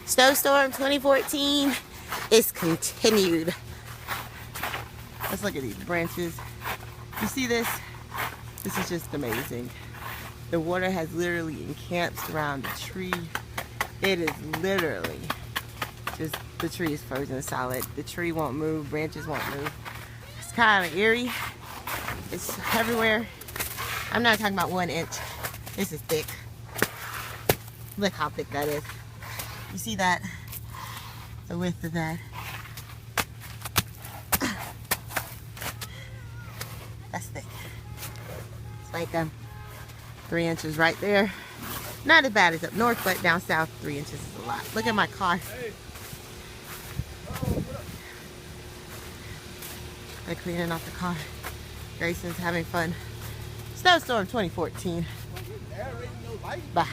Snowstorm 2014 is continued. Let's look at these branches. You see this? This is just amazing. The water has literally encamped around the tree. It is literally just, the tree is frozen solid. The tree won't move, branches won't move. It's kind of eerie. It's everywhere. I'm not talking about 1 inch. This is thick. Look how thick that is. You see that? The width of that. That's thick. It's like 3 inches right there. Not as bad as up north, but down south 3 inches is a lot. Look at my car. I'm cleaning off the car. Grayson's having fun. Snowstorm 2014. Bye.